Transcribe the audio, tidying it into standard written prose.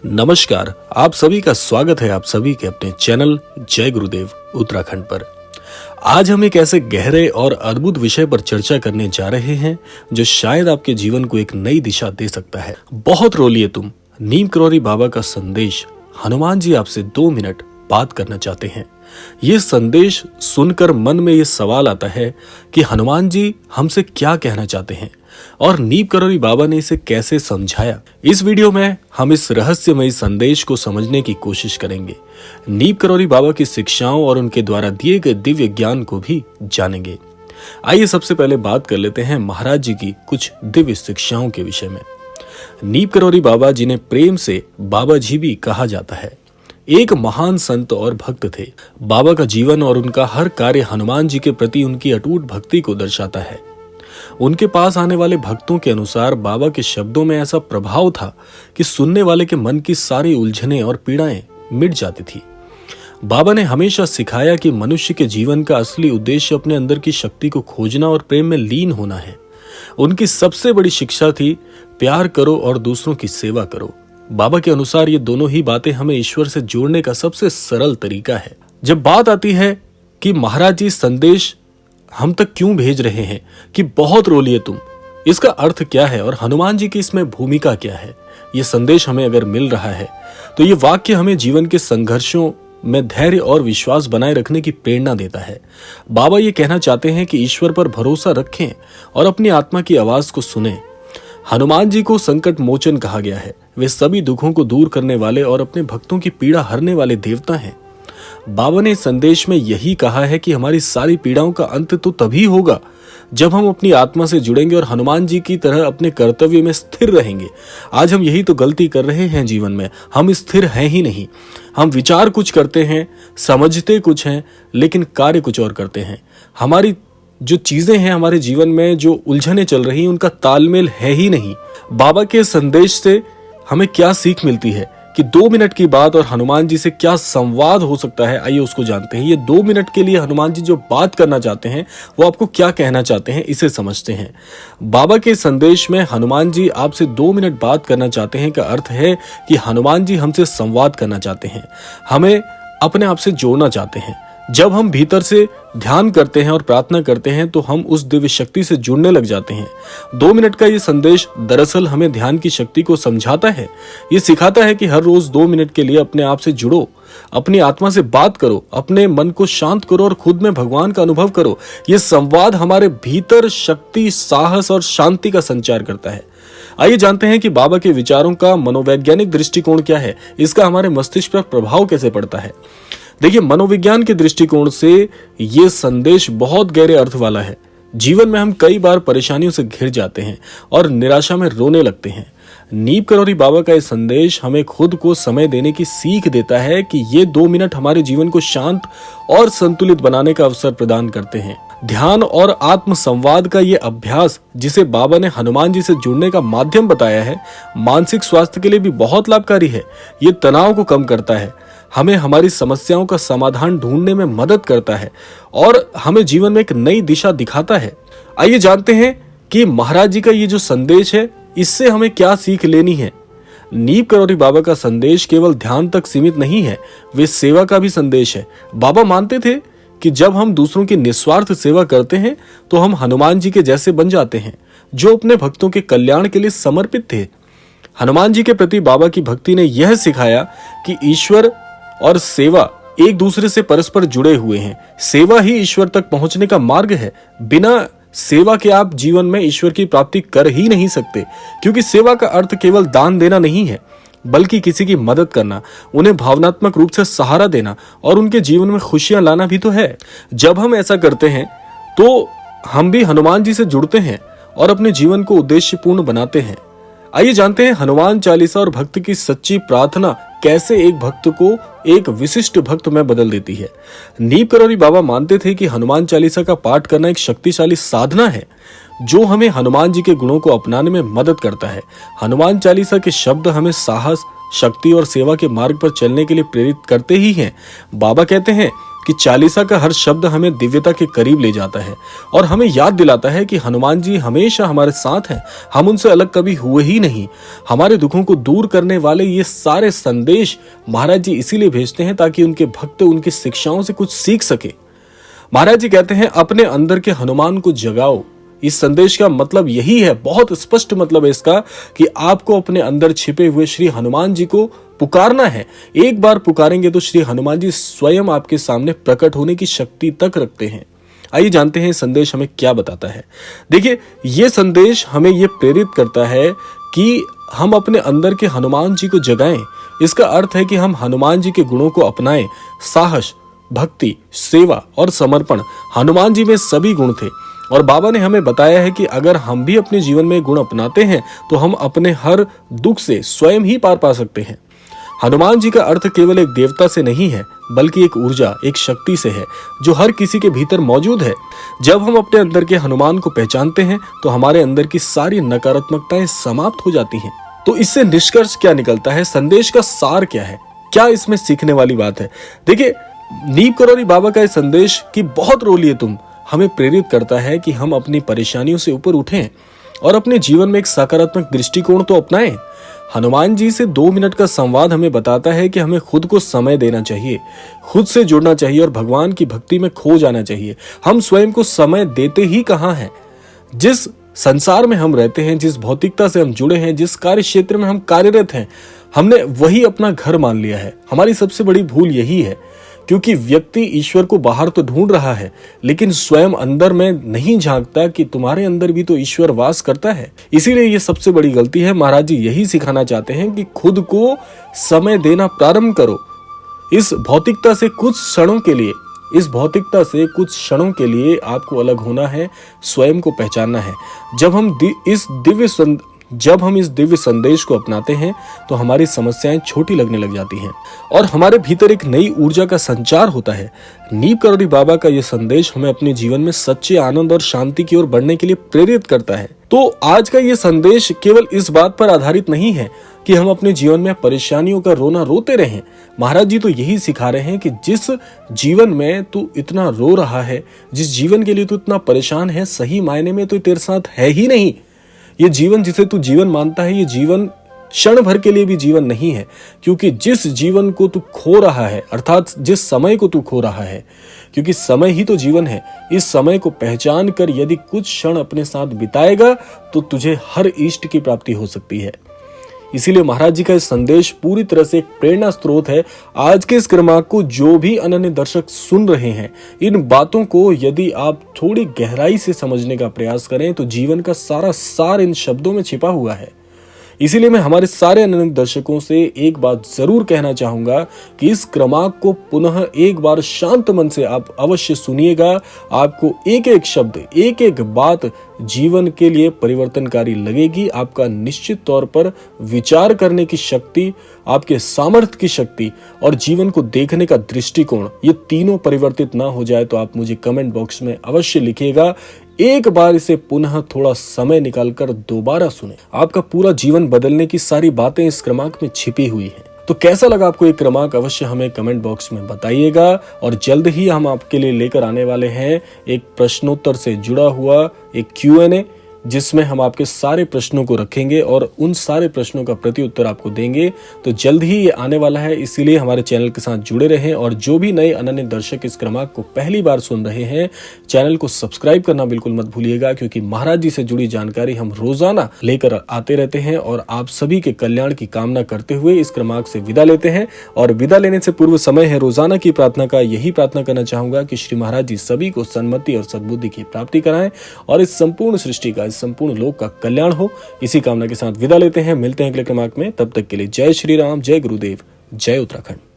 नमस्कार, आप सभी का स्वागत है आप सभी के अपने चैनल जय गुरुदेव उत्तराखंड पर। आज हम एक ऐसे गहरे और अद्भुत विषय पर चर्चा करने जा रहे हैं जो शायद आपके जीवन को एक नई दिशा दे सकता है। बहुत रो लिए तुम, नीम करौरी बाबा का संदेश। हनुमान जी आपसे 2 मिनट बात करना चाहते हैं। ये संदेश सुनकर मन में ये सवाल आता है कि हनुमान जी हमसे क्या कहना चाहते हैं और नीम करौरी बाबा ने इसे कैसे समझाया। इस वीडियो में हम इस रहस्यमयी संदेश को समझने की कोशिश करेंगे। नीम करौरी बाबा की शिक्षाओं और उनके द्वारा दिए गए दिव्य ज्ञान को भी जानेंगे। आइए सबसे पहले बात कर लेते हैं महाराज जी की कुछ दिव्य शिक्षाओं के विषय में। नीम करौरी बाबा जिन्हें प्रेम से बाबा जी भी कहा जाता है, एक महान संत और भक्त थे। बाबा का जीवन और उनका हर कार्य हनुमान जी के प्रति उनकी अटूट भक्ति को दर्शाता है। उनके पास आने वाले भक्तों के अनुसार बाबा के शब्दों में ऐसा प्रभाव था कि सुनने वाले के मन की सारी उलझनें और पीड़ाएं मिट जाती थी। बाबा ने हमेशा सिखाया कि मनुष्य के जीवन का असली उद्देश्य अपने अंदर की शक्ति को खोजना और प्रेम में लीन होना है। उनकी सबसे बड़ी शिक्षा थी, प्यार करो और दूसरों की सेवा करो। बाबा के अनुसार ये दोनों ही बातें हमें ईश्वर से जोड़ने का सबसे सरल तरीका है। जब बात आती है कि महाराज जी संदेश हम तक क्यों भेज रहे हैं कि बहुत रो लिए तुम, इसका अर्थ क्या है और हनुमान जी की इसमें भूमिका क्या है, ये संदेश हमें अगर मिल रहा है तो ये वाक्य हमें जीवन के संघर्षों में धैर्य और विश्वास बनाए रखने की प्रेरणा देता है। बाबा ये कहना चाहते हैं कि ईश्वर पर भरोसा रखें और अपनी आत्मा की आवाज को सुनें। हनुमान जी को संकट मोचन कहा गया है। वे सभी दुखों को दूर करने वाले और अपने भक्तों की पीड़ा हरने वाले देवता हैं। बाबा ने संदेश में यही कहा है कि हमारी सारी पीड़ाओं का अंत तो तभी होगा जब हम अपनी आत्मा से जुड़ेंगे और हनुमान जी की तरह अपने कर्तव्य में स्थिर रहेंगे। आज हम यही तो गलती कर रहे हैं जीवन में, हम स्थिर हैं ही नहीं। हम विचार कुछ करते हैं, समझते कुछ हैं, लेकिन कार्य कुछ और करते हैं। हमारी जो चीजें हैं, हमारे जीवन में जो उलझनें चल रही, उनका तालमेल है ही नहीं। बाबा के संदेश से हमें क्या सीख मिलती है कि 2 मिनट की बात और हनुमान जी से क्या संवाद हो सकता है, आइए उसको जानते हैं। ये 2 मिनट के लिए हनुमान जी जो बात करना चाहते हैं वो आपको क्या कहना चाहते हैं, इसे समझते हैं। बाबा के संदेश में हनुमान जी आपसे 2 मिनट बात करना चाहते हैं का अर्थ है कि हनुमान जी हमसे संवाद करना चाहते हैं, हमें अपने आप से जोड़ना चाहते हैं। जब हम भीतर से ध्यान करते हैं और प्रार्थना करते हैं तो हम उस दिव्य शक्ति से जुड़ने लग जाते हैं। 2 मिनट का ये संदेश दरअसल हमें ध्यान की शक्ति को समझाता है। ये सिखाता है कि हर रोज 2 मिनट के लिए अपने आप से जुड़ो, अपनी आत्मा से बात करो, अपने मन को शांत करो और खुद में भगवान का अनुभव करो। ये संवाद हमारे भीतर शक्ति, साहस और शांति का संचार करता है। आइए जानते हैं कि बाबा के विचारों का मनोवैज्ञानिक दृष्टिकोण क्या है, इसका हमारे मस्तिष्क पर प्रभाव कैसे पड़ता है। देखिए, मनोविज्ञान के दृष्टिकोण से ये संदेश बहुत गहरे अर्थ वाला है। जीवन में हम कई बार परेशानियों से घिर जाते हैं और निराशा में रोने लगते हैं। नीम करौरी बाबा का ये संदेश हमें खुद को समय देने की सीख देता है कि ये 2 मिनट हमारे जीवन को शांत और संतुलित बनाने का अवसर प्रदान करते हैं। ध्यान और आत्म संवाद का ये अभ्यास, जिसे बाबा ने हनुमान जी से जुड़ने का माध्यम बताया है, मानसिक स्वास्थ्य के लिए भी बहुत लाभकारी है। ये तनाव को कम करता है, हमें हमारी समस्याओं का समाधान ढूंढने में मदद करता है और हमें जीवन में एक नई दिशा दिखाता है। आइए जानते हैं कि महाराज जी का ये जो संदेश है, इससे हमें क्या सीख लेनी है। नीम करौरी बाबा का संदेश केवल ध्यान तक सीमित नहीं है, वे सेवा का भी संदेश है। बाबा मानते थे कि जब हम दूसरों की निस्वार्थ सेवा करते हैं तो हम हनुमान जी के जैसे बन जाते हैं, जो अपने भक्तों के कल्याण के लिए समर्पित थे। हनुमान जी के प्रति बाबा की भक्ति ने यह सिखाया कि ईश्वर और सेवा एक दूसरे से परस्पर जुड़े हुए हैं। सेवा ही ईश्वर तक पहुंचने का मार्ग है। बिना सेवा के आप जीवन में ईश्वर की प्राप्ति कर ही नहीं सकते, क्योंकि सेवा का अर्थ केवल दान देना नहीं है, बल्कि किसी की मदद करना, उन्हें भावनात्मक रूप से सहारा देना और उनके जीवन में खुशियां लाना भी तो है। जब हम ऐसा करते हैं तो हम भी हनुमान जी से जुड़ते हैं और अपने जीवन को उद्देश्यपूर्ण बनाते हैं। आइए जानते हैं हनुमान चालीसा और भक्त की सच्ची प्रार्थना कैसे एक भक्त को एक विशिष्ट भक्त में बदल देती है। नीम करौरी बाबा मानते थे कि हनुमान चालीसा का पाठ करना एक शक्तिशाली साधना है जो हमें हनुमान जी के गुणों को अपनाने में मदद करता है। हनुमान चालीसा के शब्द हमें साहस, शक्ति और सेवा के मार्ग पर चलने के लिए प्रेरित करते ही हैं। बाबा कहते हैं कि चालीसा का हर शब्द हमें दिव्यता के करीब ले जाता है और हमें याद दिलाता है कि हनुमान जी हमेशा हमारे साथ हैं, हम उनसे अलग कभी हुए ही नहीं। हमारे दुखों को दूर करने वाले ये सारे संदेश महाराज जी इसीलिए भेजते हैं ताकि उनके भक्त उनकी शिक्षाओं से कुछ सीख सके। महाराज जी कहते हैं, अपने अंदर के हनुमान को जगाओ। इस संदेश का मतलब यही है, बहुत स्पष्ट मतलब है इसका, कि आपको अपने अंदर छिपे हुए श्री हनुमान जी को पुकारना है। एक बार पुकारेंगे तो श्री हनुमान जी स्वयं आपके सामने प्रकट होने की शक्ति तक रखते हैं। आइए जानते हैं संदेश हमें क्या बताता है। देखिए, यह संदेश हमें यह प्रेरित करता है कि हम अपने अंदर के हनुमान जी को जगाएं। इसका अर्थ है कि हम हनुमान जी के गुणों को अपनाएं। साहस, भक्ति, सेवा और समर्पण, हनुमान जी में सभी गुण थे और बाबा ने हमें बताया है कि अगर हम भी अपने जीवन में गुण अपनाते हैं तो हम अपने हर दुख से स्वयं ही पार पा सकते हैं। हनुमान जी का अर्थ केवल एक देवता से नहीं है, बल्कि एक ऊर्जा, एक शक्ति से है जो हर किसी के भीतर मौजूद है। जब हम अपने अंदर के हनुमान को पहचानते हैं तो हमारे अंदर की सारी नकारात्मकताएं समाप्त हो जाती हैं। तो इससे निष्कर्ष क्या निकलता है, संदेश का सार क्या है, क्या इसमें सीखने वाली बात है? देखिए, नीम करौरी बाबा का इस संदेश की बहुत रोलिए तुम हमें प्रेरित करता है कि हम अपनी परेशानियों से ऊपर उठें और अपने जीवन में एक सकारात्मक दृष्टिकोण तो अपनाएं। हनुमान जी से 2 मिनट का संवाद हमें बताता है कि हमें खुद को समय देना चाहिए, खुद से जुड़ना चाहिए और भगवान की भक्ति में खो जाना चाहिए। हम स्वयं को समय देते ही कहाँ हैं? जिस संसार में हम रहते हैं, जिस भौतिकता से हम जुड़े हैं, जिस कार्य क्षेत्र में हम कार्यरत हैं, हमने वही अपना घर मान लिया है। हमारी सबसे बड़ी भूल यही है, क्योंकि व्यक्ति ईश्वर को बाहर तो ढूंढ रहा है लेकिन स्वयं अंदर में नहीं झांकता कि तुम्हारे अंदर भी तो ईश्वर वास करता है। इसीलिए ये सबसे बड़ी गलती है। महाराज जी यही सिखाना चाहते हैं कि खुद को समय देना प्रारंभ करो। इस भौतिकता से कुछ क्षणों के लिए आपको अलग होना है, स्वयं को पहचानना है। जब हम इस दिव्य संदेश को अपनाते हैं तो हमारी समस्याएं छोटी लगने लग जाती हैं और हमारे भीतर एक नई ऊर्जा का संचार होता है। नीम करौरी बाबा का यह संदेश हमें अपने जीवन में सच्चे आनंद और शांति की ओर बढ़ने के लिए प्रेरित करता है। तो आज का यह संदेश केवल इस बात पर आधारित नहीं है कि हम अपने जीवन में परेशानियों का रोना रोते रहें। महाराज जी तो यही सिखा रहे हैं कि जिस जीवन में तू इतना रो रहा है, जिस जीवन के लिए तू इतना परेशान है, सही मायने में तो तेरे साथ है ही नहीं। ये जीवन जिसे तू जीवन मानता है, ये जीवन क्षण भर के लिए भी जीवन नहीं है, क्योंकि जिस जीवन को तू खो रहा है, अर्थात जिस समय को तू खो रहा है, क्योंकि समय ही तो जीवन है, इस समय को पहचान कर यदि कुछ क्षण अपने साथ बिताएगा तो तुझे हर इष्ट की प्राप्ति हो सकती है। इसीलिए महाराज जी का इस संदेश पूरी तरह से एक प्रेरणा स्रोत है। आज के इस क्रमांक को जो भी अनन्य दर्शक सुन रहे हैं, इन बातों को यदि आप थोड़ी गहराई से समझने का प्रयास करें तो जीवन का सारा सार इन शब्दों में छिपा हुआ है। इसीलिए मैं हमारे सारे अनन्य दर्शकों से एक बात जरूर कहना चाहूंगा कि इस क्रमांक को पुनः एक बार शांत मन से आप अवश्य सुनिएगा। आपको एक एक शब्द, एक एक बात जीवन के लिए परिवर्तनकारी लगेगी। आपका निश्चित तौर पर विचार करने की शक्ति, आपके सामर्थ्य की शक्ति और जीवन को देखने का दृष्टिकोण, ये तीनों परिवर्तित ना हो जाए तो आप मुझे कमेंट बॉक्स में अवश्य लिखिएगा। एक बार इसे पुनः थोड़ा समय निकालकर दोबारा सुने। आपका पूरा जीवन बदलने की सारी बातें इस क्रमांक में छिपी हुई हैं। तो कैसा लगा आपको ये क्रमांक, अवश्य हमें कमेंट बॉक्स में बताइएगा। और जल्द ही हम आपके लिए लेकर आने वाले हैं एक प्रश्नोत्तर से जुड़ा हुआ एक Q&A, जिसमें हम आपके सारे प्रश्नों को रखेंगे और उन सारे प्रश्नों का प्रत्युत्तर आपको देंगे। तो जल्द ही ये आने वाला है, इसीलिए हमारे चैनल के साथ जुड़े रहें। और जो भी नए अनन्य दर्शक इस क्रमांक को पहली बार सुन रहे हैं, चैनल को सब्सक्राइब करना बिल्कुल मत भूलिएगा, क्योंकि महाराज जी से जुड़ी जानकारी हम रोजाना लेकर आते रहते हैं। और आप सभी के कल्याण की कामना करते हुए इस क्रमांक से विदा लेते हैं। और विदा लेने से पूर्व समय है रोजाना की प्रार्थना का। यही प्रार्थना करना चाहूंगा कि श्री महाराज जी सभी को सन्मति और सद्बुद्धि की प्राप्ति कराएं और इस संपूर्ण सृष्टि का, संपूर्ण लोक का कल्याण हो। इसी कामना के साथ विदा लेते हैं। मिलते हैं अगले क्रमांक में, तब तक के लिए जय श्री राम, जय गुरुदेव, जय उत्तराखंड।